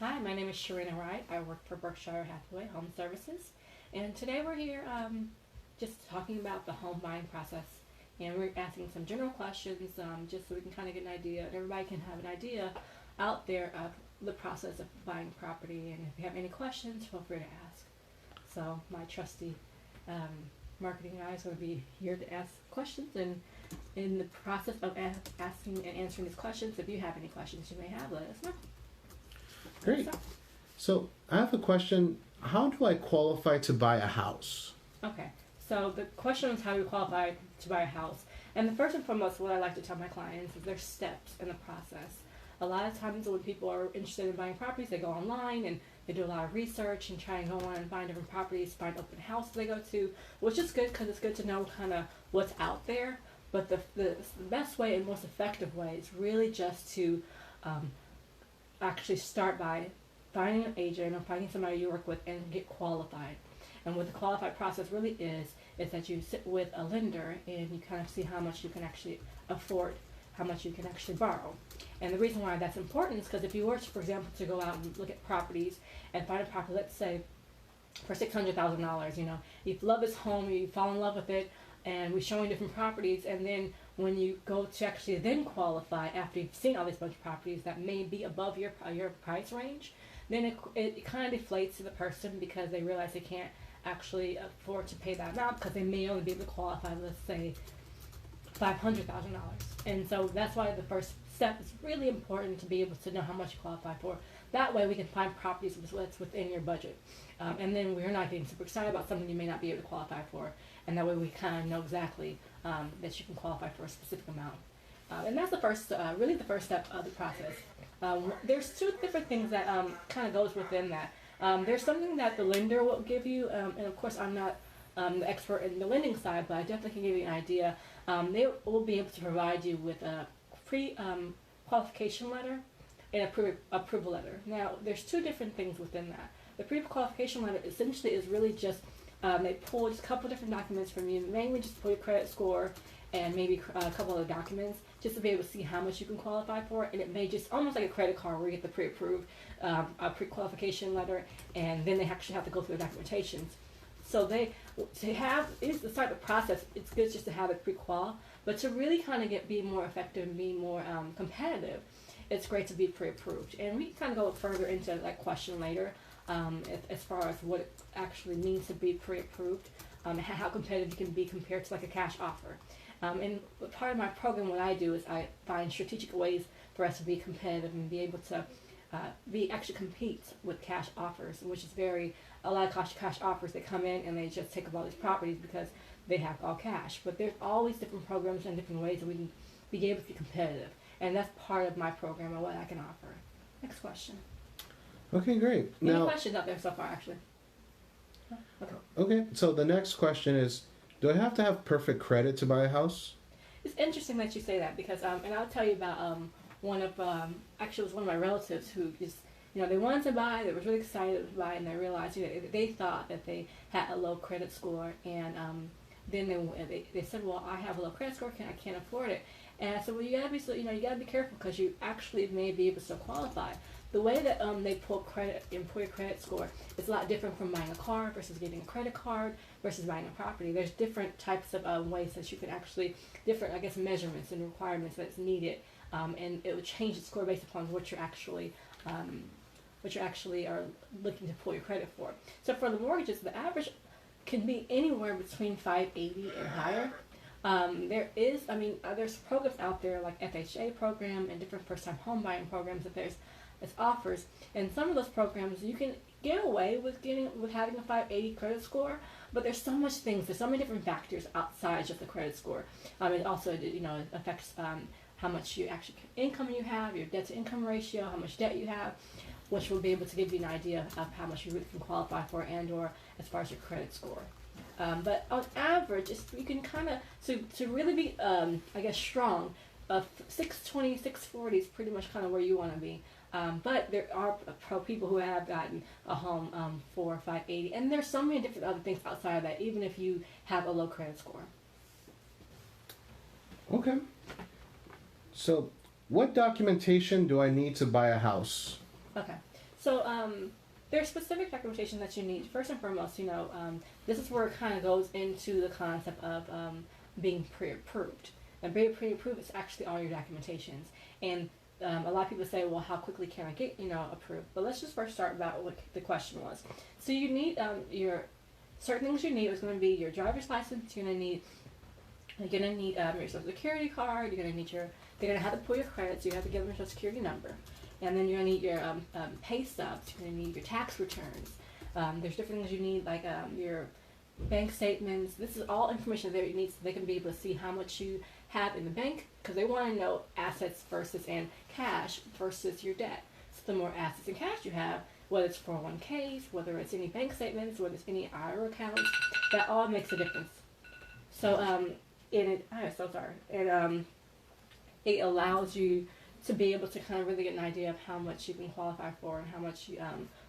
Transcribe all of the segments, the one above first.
Hi, my name is Sherina Wright. I work for Berkshire Hathaway Home Services, and today we're here just talking about the home buying process. And we're asking some general questions just so we can kind of get an idea, and everybody can have an idea out there of the process of buying property. And if you have any questions, feel free to ask. So my trusty um, marketing guy is going to be here to ask questions, and in the process of asking and answering these questions, if you have any questions you may have, let us know. Great. So I have a question. How do I qualify to buy a house? Okay, so the question is how you qualify to buy a house. And the first and foremost, what I like to tell my clients is there's steps in the process. A lot of times when people are interested in buying properties, they go online and they do a lot of research and try and go on and find different properties, find open houses they go to, which is good because it's good to know kind of what's out there. But the best way and most effective way is really just to actually start by finding an agent or finding somebody you work with and get qualified. And what the qualified process really is that you sit with a lender and you kind of see how much you can actually afford, how much you can actually borrow. And the reason why that's important is because if you were, for example, to go out and look at properties and find a property, let's say for $600,000, you love this home, you fall in love with it, and we're showing different properties, and then when you go to actually then qualify after you've seen all these bunch of properties that may be above your price range, then it kind of deflates to the person because they realize they can't actually afford to pay that amount because they may only be able to qualify, let's say, $500,000. And so that's why the first step is really important to be able to know how much you qualify for. That way we can find properties that's within your budget. And then we're not getting super excited about something you may not be able to qualify for. And that way we kind of know exactly that you can qualify for a specific amount. And that's really the first step of the process. There's two different things that kind of goes within that. There's something that the lender will give you, and of course I'm not the expert in the lending side, but I definitely can give you an idea. They will be able to provide you with a pre-qualification letter and a approval letter. Now, there's two different things within that. The pre-qualification letter essentially is really just they pull just a couple different documents from you, mainly just pull your credit score and maybe a couple other documents just to be able to see how much you can qualify for. And it may just almost like a credit card where you get the pre-approved a pre-qualification letter, and then they actually have to go through the documentations. So to start the process, it's good just to have it pre-qual, but to really kind of be more effective and be more competitive, it's great to be pre-approved. And we kind of go further into that question later as far as what it actually means to be pre-approved, how competitive you can be compared to like a cash offer. And part of my program, what I do is I find strategic ways for us to be competitive and be able to actually compete with cash offers, which is a lot of cash offers that come in and they just take up all these properties because they have all cash. But there's always different programs and different ways that we can be able to be competitive. And that's part of my program and what I can offer. Next question. Okay, great. Any questions out there so far, actually? Okay, so the next question is, do I have to have perfect credit to buy a house? It's interesting that you say that because, and I'll tell you about actually it was one of my relatives who just, they wanted to buy, they were really excited to buy, and they realized, they thought that they had a low credit score, and then they said, well, I have a low credit score, I can't afford it. And I said, well, you gotta be careful because you actually may be able to qualify. The way that they pull your credit score is a lot different from buying a car versus getting a credit card versus buying a property. There's different types of ways that you can actually, different, measurements and requirements that's needed, and it would change the score based upon what you're actually are looking to pull your credit for. So for the mortgages, the average can be anywhere between 580 and higher. There's programs out there like FHA program and different first-time home buying programs that there's offers, and some of those programs you can get away with having a 580 credit score, but there's so many different factors outside just the credit score. It also affects how much income you have, your debt to income ratio, how much debt you have, which will be able to give you an idea of how much you really can qualify for and or as far as your credit score. But on average, you can kind of, to really be, strong, 620, 640 is pretty much kind of where you want to be. But there are people who have gotten a home for 580, and there's so many different other things outside of that, even if you have a low credit score. Okay. So, what documentation do I need to buy a house? Okay. So there's specific documentation that you need. First and foremost, this is where it kind of goes into the concept of being pre-approved. And being pre-approved is actually all your documentations. And a lot of people say, well, how quickly can I get, approved? But let's just first start about what the question was. So you need your certain things you need is going to be your driver's license. You're going to need your social security card. They're going to have to pull your credit, so you have to give them your social security number. And then you're going to need your pay stubs. You're going to need your tax returns. There's different things you need, like your bank statements. This is all information that you need so they can be able to see how much you have in the bank, because they want to know assets versus and cash versus your debt. So the more assets and cash you have, whether it's 401ks, whether it's any bank statements, whether it's any IRA accounts, that all makes a difference. So I'm so sorry. It allows you to be able to kind of really get an idea of how much you can qualify for and how much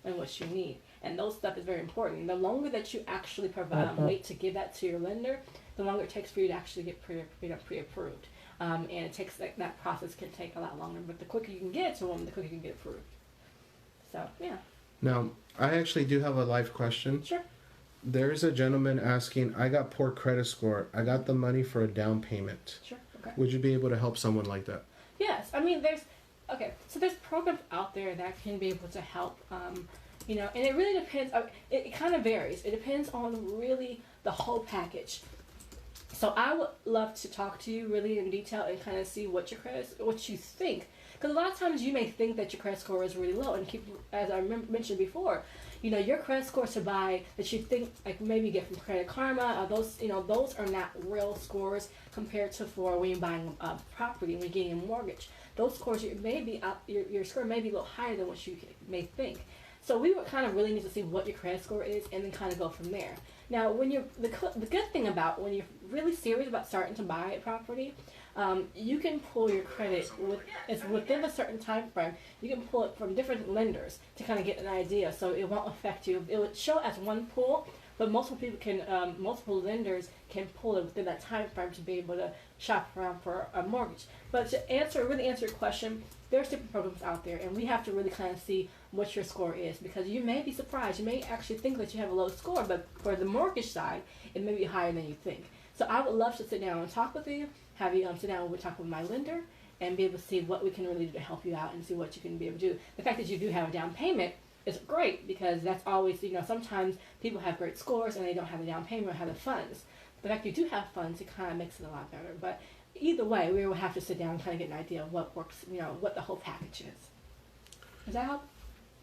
and what you need. And those stuff is very important. The longer that you actually wait to give that to your lender, the longer it takes for you to actually get pre-approved. And it takes that process can take a lot longer. But the quicker you can get it to them, the quicker you can get approved. So yeah. Now, I actually do have a live question. Sure. There's a gentleman asking, I got poor credit score. I got the money for a down payment. Sure. Okay. Would you be able to help someone like that? Yes. I mean, there's programs out there that can be able to help. And it really depends. It kind of varies. It depends on really the whole package. So I would love to talk to you really in detail and kind of see what you think. Because a lot of times you may think that your credit score is really low, and as I mentioned before, your credit score to buy that you think like maybe you get from Credit Karma, those are not real scores compared to for when you're buying a property, when you're getting a mortgage. Those scores your score may be a little higher than what you may think. So we would kind of really need to see what your credit score is and then kind of go from there. Now, when the good thing about when you're really serious about starting to buy a property, you can pull your credit within a certain time frame. You can pull it from different lenders to kind of get an idea, so it won't affect you. It would show as one pull, but multiple lenders can pull it within that time frame to be able to shop around for a mortgage. But to really answer your question, there's different programs out there, and we have to really kind of see what your score is, because you may be surprised. You may actually think that you have a low score, but for the mortgage side, it may be higher than you think. So I would love to sit down and talk with you, have you sit down and talk with my lender, and be able to see what we can really do to help you out and see what you can be able to do. The fact that you do have a down payment is great, because that's always, sometimes people have great scores and they don't have a down payment or have the funds. The fact you do have funds, it kind of makes it a lot better. But either way, we will have to sit down and kind of get an idea of what works, what the whole package is. Does that help?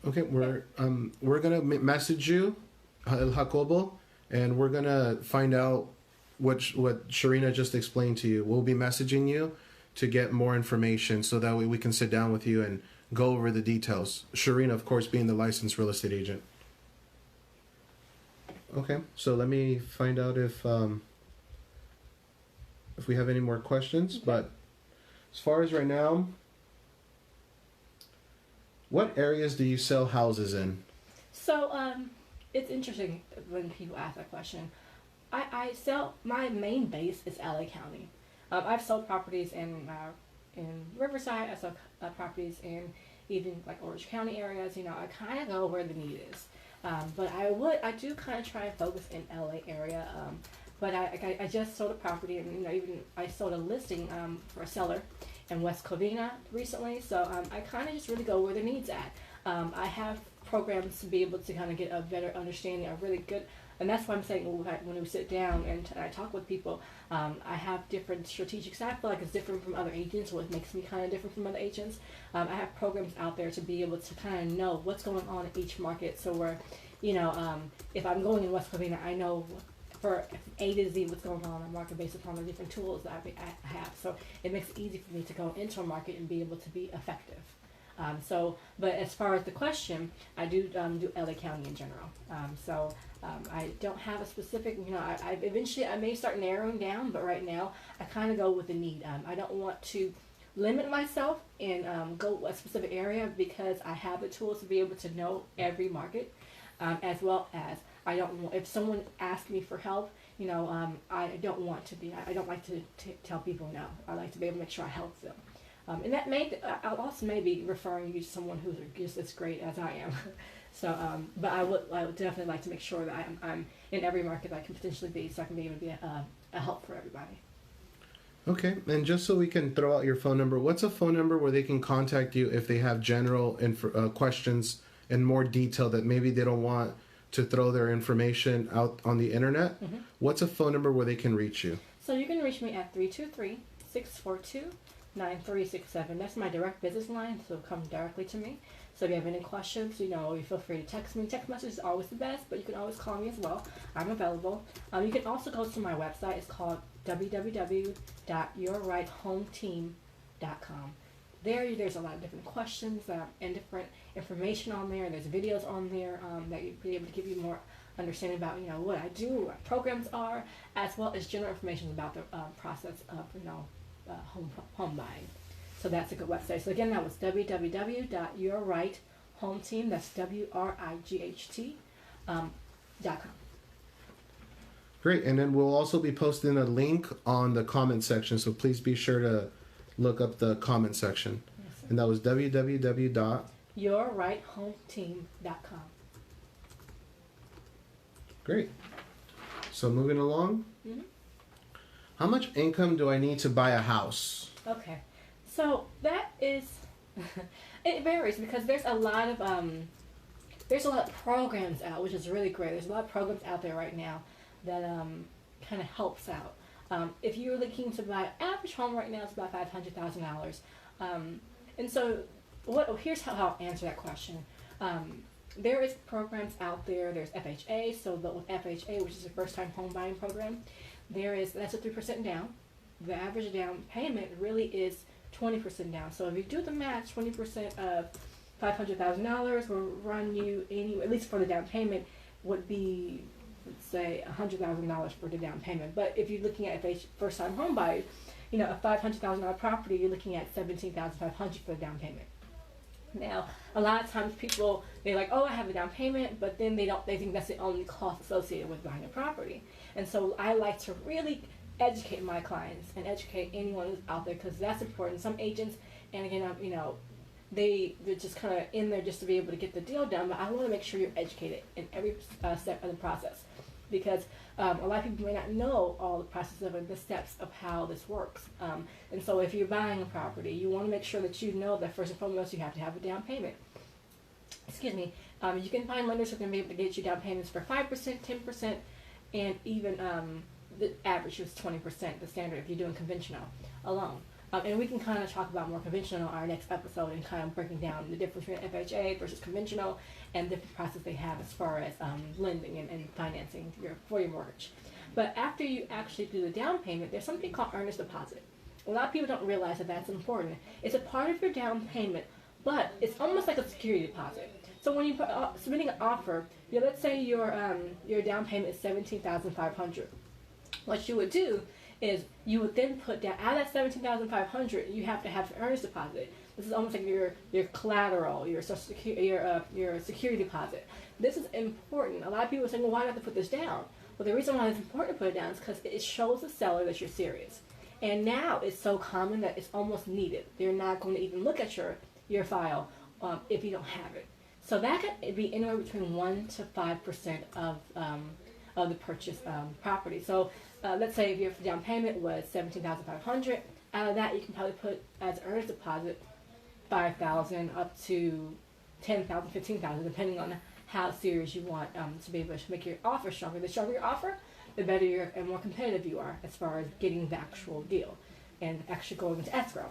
Okay, we're gonna message you, El Jacobo, and we're gonna find out what Sherina just explained to you. We'll be messaging you to get more information, so that way we can sit down with you and go over the details. Sherina, of course, being the licensed real estate agent. Okay, so let me find out if we have any more questions. Okay. But as far as right now, what areas do you sell houses in? So it's interesting when people ask that question. I sell, my main base is LA County. I've sold properties in Riverside. I sold properties in even like Orange County areas. I kind of go where the need is. But I do kind of try and focus in LA area. But I just sold a property, and even I sold a listing for a seller in West Covina recently. So I kind of just really go where the need's at. I have programs to be able to kind of get a better understanding, a really good. And that's why I'm saying when we sit down and I talk with people, I have different strategics. I feel like it's different from other agents, what makes me kind of different from other agents. I have programs out there to be able to kind of know what's going on in each market. So where, if I'm going in West Covina, I know for A to Z what's going on in the market based upon the different tools that I have. So it makes it easy for me to go into a market and be able to be effective. But as far as the question, I do LA County in general. I don't have a specific, I eventually I may start narrowing down, but right now I kind of go with the need. I don't want to limit myself and go a specific area, because I have the tools to be able to know every market, as well as I don't want, if someone asks me for help, I don't want to be, I don't like to tell people no. I like to be able to make sure I help them. And that I'll also maybe referring you to someone who's just as great as I am. So, but I would definitely like to make sure that I'm in every market that I can potentially be, so I can be able to be a help for everybody. Okay, and just so we can throw out your phone number, what's a phone number where they can contact you if they have general questions in more detail that maybe they don't want to throw their information out on the internet? Mm-hmm. What's a phone number where they can reach you? So you can reach me at 323-642-9367. That's my direct business line, so come directly to me. So if you have any questions, you feel free to text me. Text message is always the best, but you can always call me as well. I'm available. You can also go to my website. It's called www.yourrighthometeam.com. There's a lot of different questions and different information on there. There's videos on there that you'll be able to give you more understanding about what I do, what programs are, as well as general information about the process of home buying. So that's a good website. So again, that was www.yourrighthometeam. That's WRIGHT.com. Great, and then we'll also be posting a link on the comment section, so please be sure to look up the comment section. Yes, sir. And that was yourrighthometeam.com. Great. So moving along. Mm-hmm. How much income do I need to buy a house? Okay, so that is it varies because there's a lot of programs out, which is really great. There's a lot of programs out there right now that kind of helps out. If you're looking to buy an average home right now, it's about $500,000. And so here's how I'll answer that question. There is programs out there. There's FHA. So with FHA, which is a first-time home buying program, that's a 3% down. The average down payment really is 20% down. So if you do the math, 20% of $500,000 will run you at least for the down payment, would be, let's say, $100,000 for the down payment. But if you're looking at first-time home buyer, a $500,000 property, you're looking at $17,500 for the down payment. Now, a lot of times people, they're like, oh, I have a down payment, but then they think that's the only cost associated with buying a property. And so I like to really educate my clients and educate anyone who's out there, because that's important. Some agents, and again, they're just kind of in there just to be able to get the deal done, but I want to make sure you're educated in every step of the process, because a lot of people may not know all the process of the steps of how this works. And so if you're buying a property, you want to make sure that you know that first and foremost you have to have a down payment. Excuse me. You can find lenders who can be able to get you down payments for 5%, 10%, and even the average is 20%, the standard if you're doing conventional alone. And we can kind of talk about more conventional in our next episode and kind of breaking down the difference between FHA versus conventional and different process they have as far as lending and financing for your mortgage. But after you actually do the down payment, there's something called earnest deposit. A lot of people don't realize that that's important. It's a part of your down payment, but it's almost like a security deposit. So when you're submitting an offer, let's say your down payment is $17,500. What you would do is you would then put down, out of that $17,500, you have to have an earnest deposit. This is almost like your collateral, your security deposit. This is important. A lot of people are saying, well, why do I have to put this down? Well, the reason why it's important to put it down is because it shows the seller that you're serious. And now it's so common that it's almost needed. They're not going to even look at your file if you don't have it. So that could be anywhere between 1 to 5% of the purchase property. So let's say if your down payment was $17,500, out of that you can probably put as earnest deposit $5,000 up to $10,000, $15,000, depending on how serious you want to be able to make your offer stronger. The stronger your offer, the better and more competitive you are as far as getting the actual deal and actually going into escrow.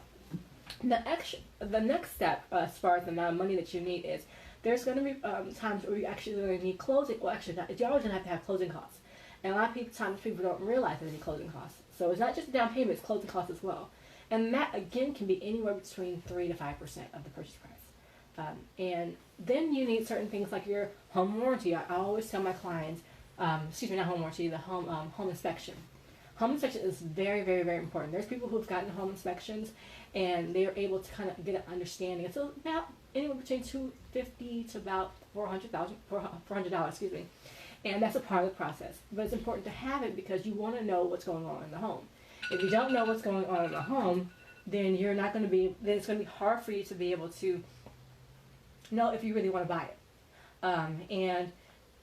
The next step as far as the amount of money that you need is there's going to be times where you actually going to need closing. Well, actually, you're always going to have closing costs. And a lot of times people don't realize there's any closing costs. So it's not just the down payment, it's closing costs as well. And that, again, can be anywhere between 3 to 5% of the purchase price. And then you need certain things like your home warranty. I always tell my clients, not home warranty, the home inspection. Home inspection is very, very, very important. There's people who've gotten home inspections and they're able to kind of get an understanding. It's about anywhere between $250 to about $400, excuse me. And that's a part of the process. But it's important to have it because you want to know what's going on in the home. If you don't know what's going on in the home, then you're not going to be, then it's going to be hard for you to be able to know if you really want to buy it. And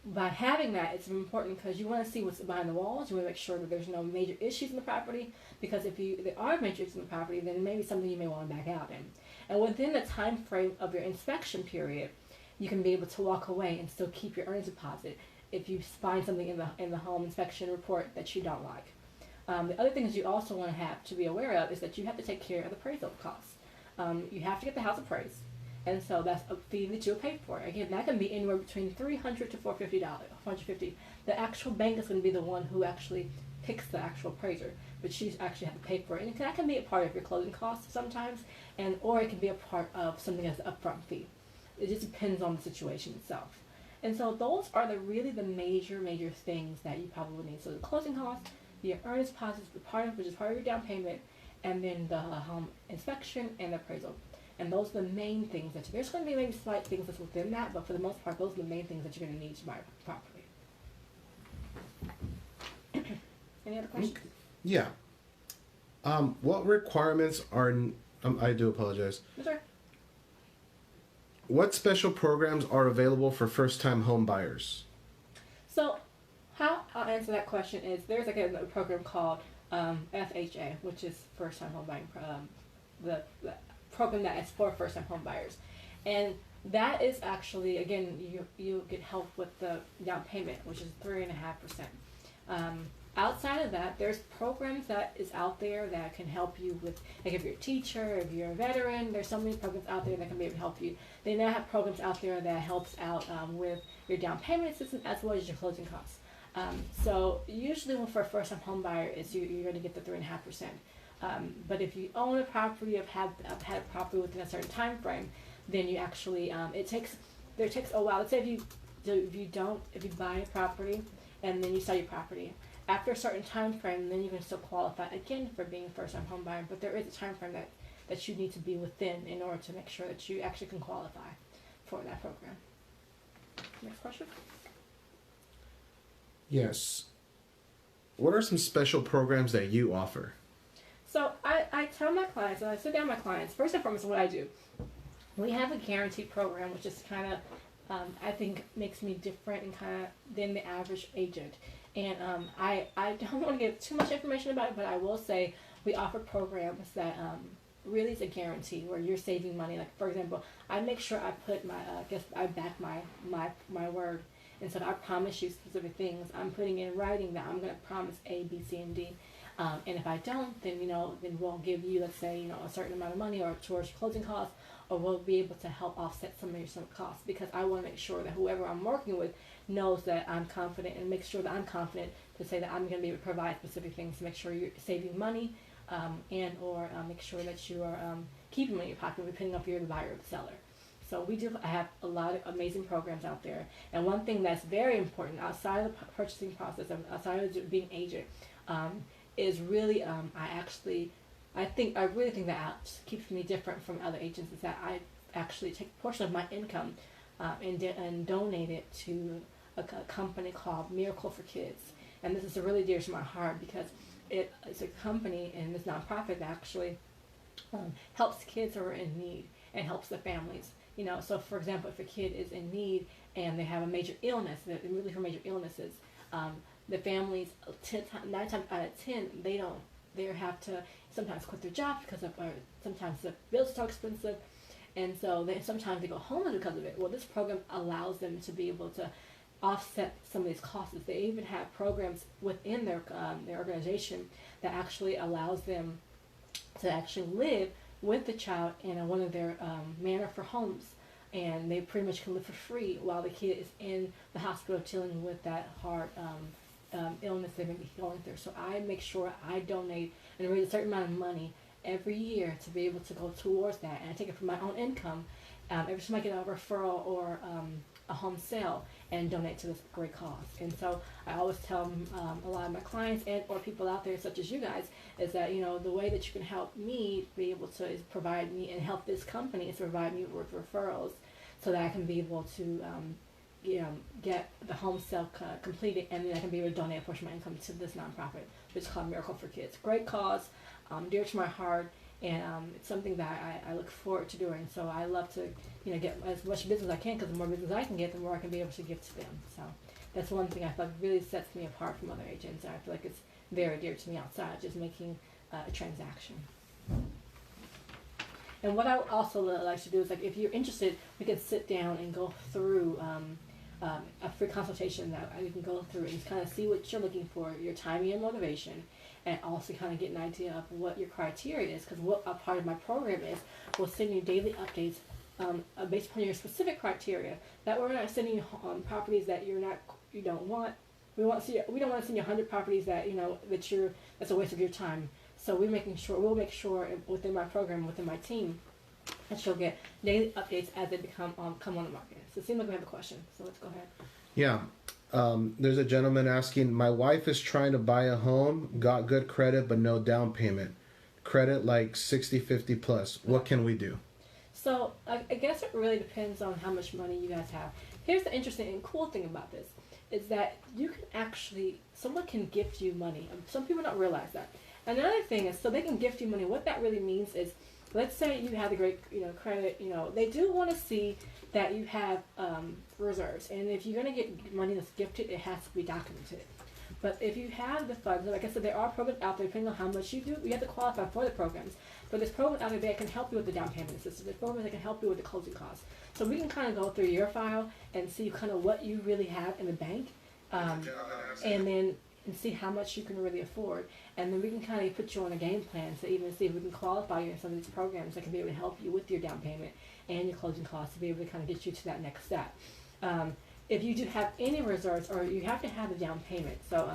by having that, it's important because you want to see what's behind the walls. You want to make sure that there's no major issues in the property, because if there are major issues in the property, then maybe something you may want to back out in. And within the time frame of your inspection period, you can be able to walk away and still keep your earnest deposit if you find something in the home inspection report that you don't like. The other things you also want to have to be aware of is that you have to take care of the appraisal costs. You have to get the house appraised, and so that's a fee that you'll pay for. Again, that can be anywhere between $300 to $450. The actual bank is going to be the one who actually picks the actual appraiser, but you actually have to pay for it. And that can be a part of your closing costs sometimes, or it can be a part of something as an upfront fee. It just depends on the situation itself. And so those are the major things that you probably need. So the closing costs, your earnest deposit, which is part of your down payment, and then the home inspection and the appraisal. And those are the main things that there's going to be maybe slight things that's within that, but for the most part, those are the main things that you're going to need to buy property. Any other questions? Yeah. What requirements are? I do apologize. Yes, sir. What special programs are available for first-time home buyers? So, how I'll answer that question is there's a program called FHA, which is first time home buying, the program that is for first time home buyers. And that is actually, again, you get help with the down payment, which is 3.5%. Outside of that, there's programs that is out there that can help you with, like if you're a teacher, if you're a veteran, there's so many programs out there that can be able to help you. They now have programs out there that helps out with your down payment assistance as well as your closing costs. So usually for a first-time home buyer, you're going to get the 3.5%. But if you own a property, have had a property within a certain time frame, then you actually it takes a while. Let's say if you buy a property and then you sell your property after a certain time frame, then you can still qualify again for being a first-time home buyer. But there is a time frame that you need to be within in order to make sure that you actually can qualify for that program. Next question. Yes. What are some special programs that you offer? So I tell my clients, and I sit down with my clients, first and foremost, what I do. We have a guaranteed program, which is kind of, I think, makes me different and kind of than the average agent. And I don't want to give too much information about it, but I will say we offer programs that really is a guarantee where you're saving money. Like, for example, I make sure I put I back my word. And so I promise you specific things. I'm putting in writing that I'm going to promise A, B, C, and D. And if I don't, then then we'll give you, let's say, a certain amount of money or towards your closing costs, or we'll be able to help offset some of your costs, because I want to make sure that whoever I'm working with knows that I'm confident, and make sure that I'm confident to say that I'm going to be able to provide specific things to make sure you're saving money, and or make sure that you are keeping money in your pocket, depending on if you're the buyer or the seller. So I have a lot of amazing programs out there. And one thing that's very important outside of the purchasing process, outside of being agent, is really I really think that keeps me different from other agents, is that I actually take a portion of my income and donate it to a company called Miracle for Kids. And this is really dear to my heart, because it's a company and it's nonprofit that actually helps kids who are in need and helps the families. So for example, if a kid is in need and they have a major illness, they're really for major illnesses, the families 9 times out of 10 they have to sometimes quit their job because of, or sometimes the bills are so expensive, and so sometimes they go homeless because of it. Well, this program allows them to be able to offset some of these costs. They even have programs within their organization that actually allows them to actually live with the child in one of their manor for homes, and they pretty much can live for free while the kid is in the hospital dealing with that hard illness they may be going through. So I make sure I donate and raise a certain amount of money every year to be able to go towards that, and I take it from my own income every time I get a referral or a home sale, and donate to this great cause. And so I always tell a lot of my clients and or people out there such as you guys is that the way that you can help me be able to is provide me and help this company is provide me with referrals so that I can be able to get the home sale completed, and then I can be able to donate a portion of my income to this nonprofit, which is called Miracle for Kids. Great cause, dear to my heart, and it's something that I look forward to doing. So I love to, get as much business as I can, because the more business I can get, the more I can be able to give to them. So that's one thing I thought really sets me apart from other agents, and I feel like it's very dear to me outside just making a transaction. And what I would also like to do is, like, if you're interested, we can sit down and go through a free consultation that we can go through and kind of see what you're looking for, your timing and motivation, and also kind of get an idea of what your criteria is. Because what a part of my program is, we'll send you daily updates based upon your specific criteria. That we're not sending you properties that you don't want. We don't want to send you 100 properties that that's a waste of your time. So we'll make sure within my program, within my team, that you'll get daily updates as they come on the market. So it seems like we have a question. So let's go ahead. Yeah. There's a gentleman asking, my wife is trying to buy a home, got good credit, but no down payment. Credit like 60, 50 plus. What can we do? So I guess it really depends on how much money you guys have. Here's the interesting and cool thing about this, is that someone can gift you money. Some people don't realize that. Another thing is, so they can gift you money. What that really means is, let's say you have a great, credit, they do want to see that you have reserves. And if you're going to get money that's gifted, it has to be documented. But if you have the funds, like I said, there are programs out there, depending on how much you do, you have to qualify for the programs. But there's programs out there that can help you with the down payment assistance. There's programs that can help you with the closing costs. So we can kind of go through your file and see kind of what you really have in the bank, and see how much you can really afford. And then we can kind of put you on a game plan to even see if we can qualify you in some of these programs that can be able to help you with your down payment and your closing costs to be able to kind of get you to that next step. If you do have any reserves, or you have to have a down payment. So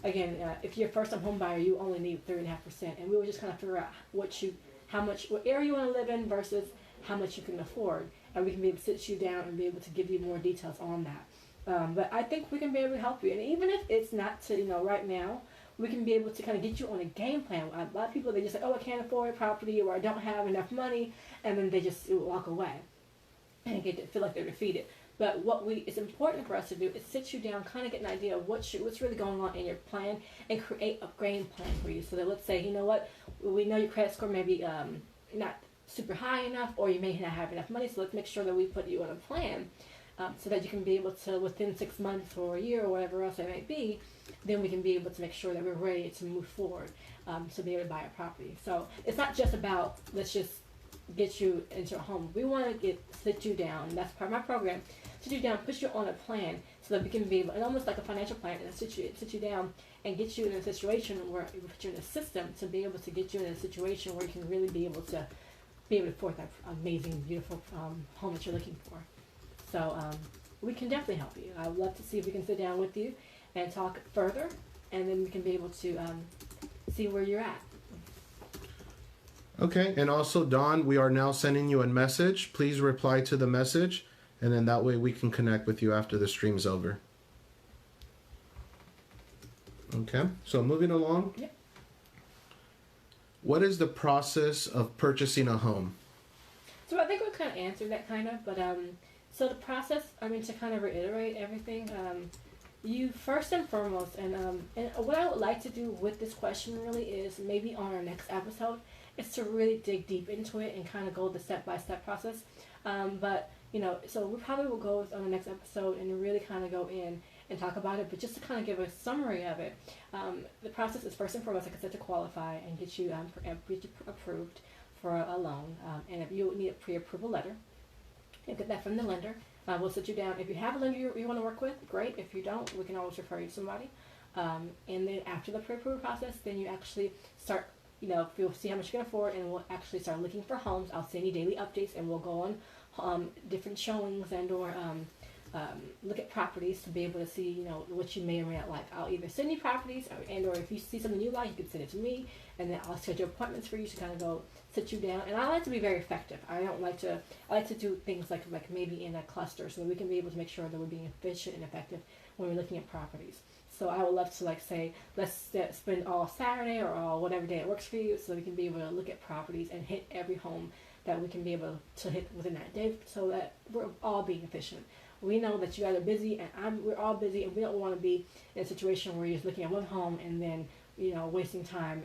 again, if you're a first-time home buyer, you only need 3.5%, and we will just kind of figure out what area you want to live in versus how much you can afford, and we can be able to sit you down and be able to give you more details on that. But I think we can be able to help you, and even if it's not to right now, we can be able to kind of get you on a game plan. A lot of people, they just say, oh, I can't afford a property, or I don't have enough money, and then they just walk away and feel like they're defeated. But it's important for us to do is sit you down, kind of get an idea of what's really going on in your plan, and create a game plan for you. So that, let's say, we know your credit score may be not super high enough, or you may not have enough money, so let's make sure that we put you on a plan so that you can be able to, within 6 months or a year or whatever else it may be, then we can be able to make sure that we're ready to move forward to be able to buy a property. So it's not just about, let's just get you into a home. We want to sit you down, and that's part of my program, sit you down, put you on a plan so that we can be able, and almost like a financial plan, and sit you down and get you in a situation where we put you in a system to be able to get you in a situation where you can really be able to afford that amazing, beautiful home that you're looking for. So we can definitely help you. I would love to see if we can sit down with you and talk further, and then we can be able to see where you're at. Okay, and also, Dawn, we are now sending you a message. Please reply to the message, and then that way we can connect with you after the stream's over. Okay, so moving along. Yep. What is the process of purchasing a home? So I think we kind of answered that but so the process, to kind of reiterate everything, you first and foremost, and what I would like to do with this question really is, maybe on our next episode, is to really dig deep into it and kind of go the step-by-step process. So we probably will go on the next episode and really kind of go in and talk about it. But just to kind of give a summary of it, the process is first and foremost, like I said, to qualify and get you approved for a loan. And if you need a pre-approval letter, you'll get that from the lender. We'll sit you down. If you have a lender you want to work with, great. If you don't, we can always refer you to somebody. And then after the pre-approval process, then you actually start, you'll see how much you can afford, and we'll actually start looking for homes. I'll send you daily updates, and we'll go on different showings and or look at properties to be able to see, what you may or may not like. I'll either send you properties, or if you see something you like, you can send it to me, and then I'll schedule appointments for you to kind of go sit you down. And I like to be very effective. I like to do things like maybe in a cluster, so that we can be able to make sure that we're being efficient and effective when we're looking at properties. So I would love to say, let's spend all Saturday or all whatever day it works for you, so we can be able to look at properties and hit every home that we can be able to hit within that day, so that we're all being efficient. We know that you guys are busy, and we're all busy, and we don't want to be in a situation where you're just looking at one home and then, wasting time,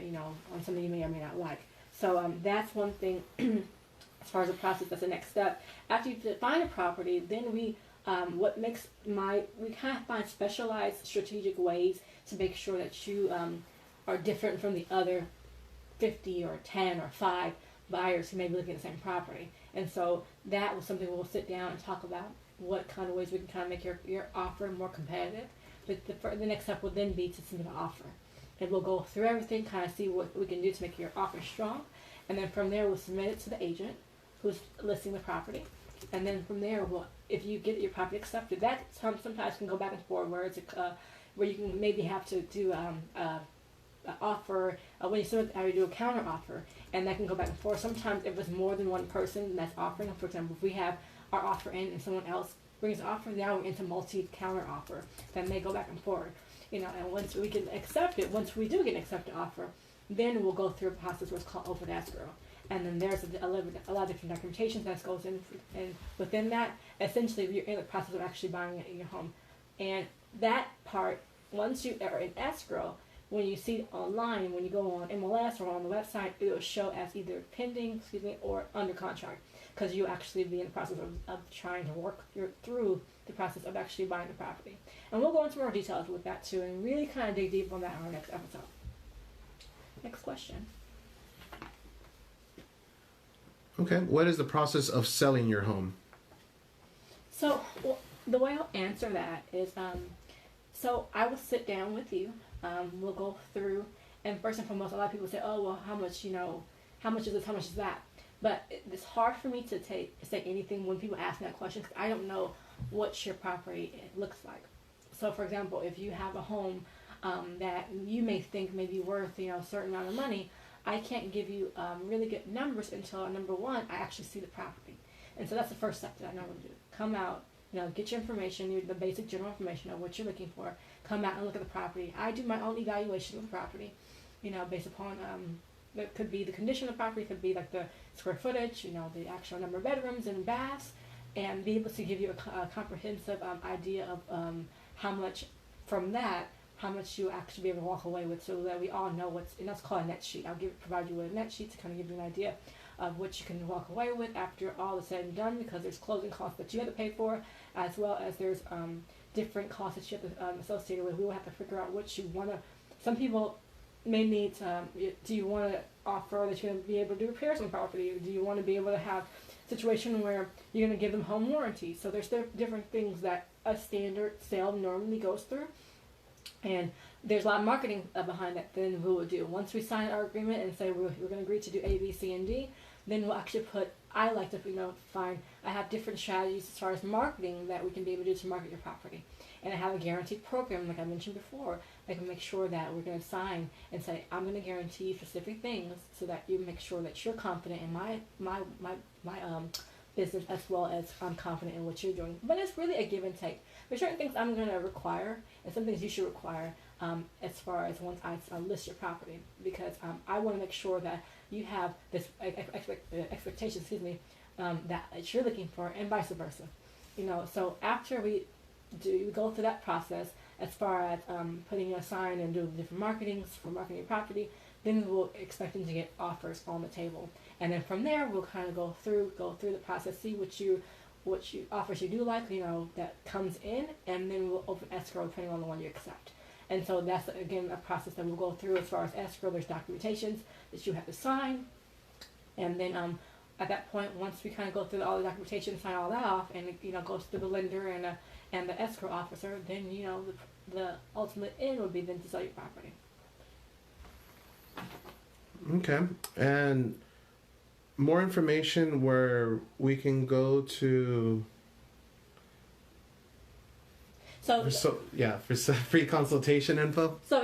on something you may or may not like. So that's one thing as far as the process. That's the next step. After you define a property, then we kind of find specialized strategic ways to make sure that you are different from the other 50 or 10 or 5 buyers who may be looking at the same property. And so that was something we'll sit down and talk about, what kind of ways we can kind of make your offer more competitive. But the next step will then be to submit an offer. And we'll go through everything, kind of see what we can do to make your offer strong. And then from there, we'll submit it to the agent who's listing the property. And then from there, if you get your property accepted, that sometimes can go back and forth where you can maybe have to do offer when you submit, or you do a counter offer, and that can go back and forth. Sometimes if it's more than one person that's offering, for example, if we have our offer in and someone else brings an offer, now we're into multi-counter offer that may go back and forth. And once we can accept it, once we do get an accepted offer, then we'll go through a process what's called open escrow. And then there's a lot of different documentation that goes in, and within that, essentially, you're in the process of actually buying your home. And that part, once you are in escrow, when you see it online, when you go on MLS or on the website, it will show as either pending, or under contract, because you actually be in the process of trying to work through the process of actually buying the property. And we'll go into more details with that too, and really kind of dig deep on that in our next episode. Next question. Okay, what is the process of selling your home? So the way I'll answer that is, so I will sit down with you. We'll go through, and first and foremost, a lot of people say, "Oh, well, how much is this? How much is that?" But it's hard for me to say anything when people ask me that question, because I don't know what your property looks like. So, for example, if you have a home that you may think may be worth a certain amount of money, I can't give you really good numbers until, number one, I actually see the property. And so that's the first step that I normally do. Come out, get your information, the basic general information of what you're looking for. Come out and look at the property. I do my own evaluation of the property, based upon, it could be the condition of the property, could be like the square footage, the actual number of bedrooms and baths, and be able to give you a comprehensive idea of how much you actually be able to walk away with, so that we all know and that's called a net sheet. I'll provide you with a net sheet to kind of give you an idea of what you can walk away with after all is said and done, because there's closing costs that you have to pay for, as well as there's different costs that you have to associated with. We will have to figure out what you want to. Some people may need do you want to offer that you're going to be able to do repairs on the property, or do you want to be able to have a situation where you're going to give them home warranty? So there's different things that a standard sale normally goes through. And there's a lot of marketing behind that. Then we will do, once we sign our agreement and say we're going to agree to do A, B, C, and D, then we'll actually I like to I have different strategies as far as marketing that we can be able to do to market your property. And I have a guaranteed program, like I mentioned before, that can make sure that we're going to sign and say, I'm going to guarantee you specific things, so that you make sure that you're confident in my business, as well as I'm confident in what you're doing. But it's really a give and take. There's certain things I'm going to require, and some things you should require, as far as once I list your property, because I want to make sure that you have this expectation, that you're looking for, and vice versa. So after we go through that process, as far as putting a sign and doing different marketings for marketing your property, then we'll expect them to get offers on the table. And then from there, we'll kind of go through the process, see what offers you do like, that comes in, and then we'll open escrow depending on the one you accept. And so that's, again, a process that we'll go through. As far as escrow, there's documentations that you have to sign. And then at that point, once we kind of go through all the documentation, sign all that off, and it goes through the lender and the escrow officer, then the ultimate end would be then to sell your property. Okay. And more information where we can go to. For free consultation info. So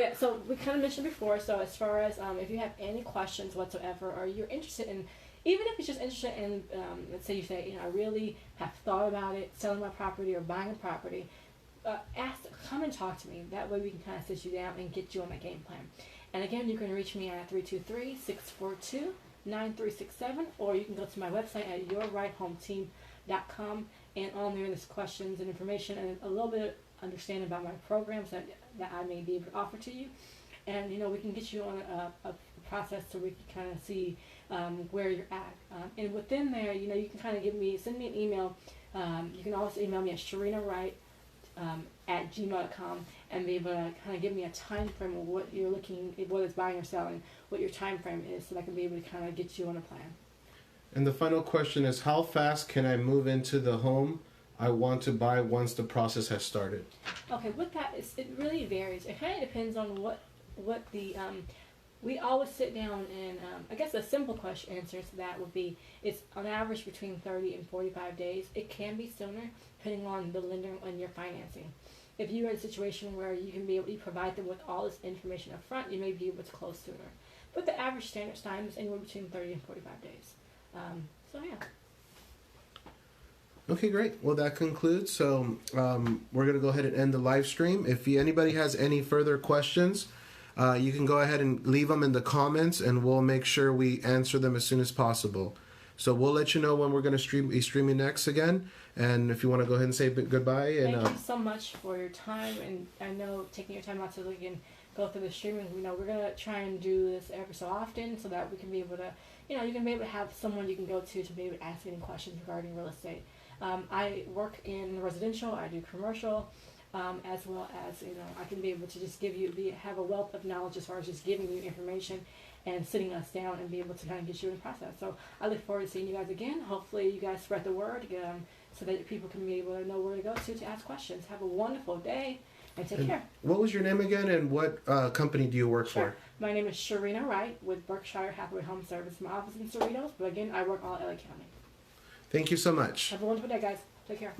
we kind of mentioned before. So as far as if you have any questions whatsoever, or you're interested in, even if you're just interested in, let's say you say, I really have thought about it, selling my property or buying a property, come and talk to me. That way we can kind of sit you down and get you on that game plan. And again, you can reach me at 323-642-9367, or you can go to my website at yourrighthometeam.com, and on there there's questions and information and a little bit of understanding about my programs that I may be able to offer to you. And we can get you on a process so we can kind of see where you're at. And within there, you know, you can kind of send me an email. You can also email me at at gmail.com and be able to kind of give me a time frame of what you're looking, whether it's buying or selling, what your time frame is, so that I can be able to kind of get you on a plan. And the final question is, how fast can I move into the home I want to buy once the process has started? Okay, with that, it really varies. It kind of depends on what the we always sit down and I guess a simple question answer to that would be it's on average between 30 and 45 days. It can be sooner depending on the lender and your financing. If you're in a situation where you can be able to provide them with all this information up front, you may be able to close sooner. But the average standard time is anywhere between 30 and 45 days. So yeah. Okay, great. Well, that concludes. So we're going to go ahead and end the live stream. If anybody has any further questions, you can go ahead and leave them in the comments, and we'll make sure we answer them as soon as possible. So we'll let you know when we're going to be streaming next again. And if you want to go ahead and say goodbye. And, thank you so much for your time. And I know taking your time out to look and go through the streaming, you know, we're going to try and do this every so often so that we can be able to, you know, you can be able to have someone you can go to be able to ask any questions regarding real estate. I work in residential, I do commercial, as well as, you know, I can be able to just have a wealth of knowledge as far as just giving you information and sitting us down and be able to kind of get you in the process. So I look forward to seeing you guys again. Hopefully you guys spread the word so that people can be able to know where to go to ask questions. Have a wonderful day and take care. What was your name again, and what company do you work for? My name is Sherina Wright with Berkshire Hathaway Home Service. My office is in Cerritos, but again, I work all LA County. Thank you so much. Have a wonderful day, guys. Take care.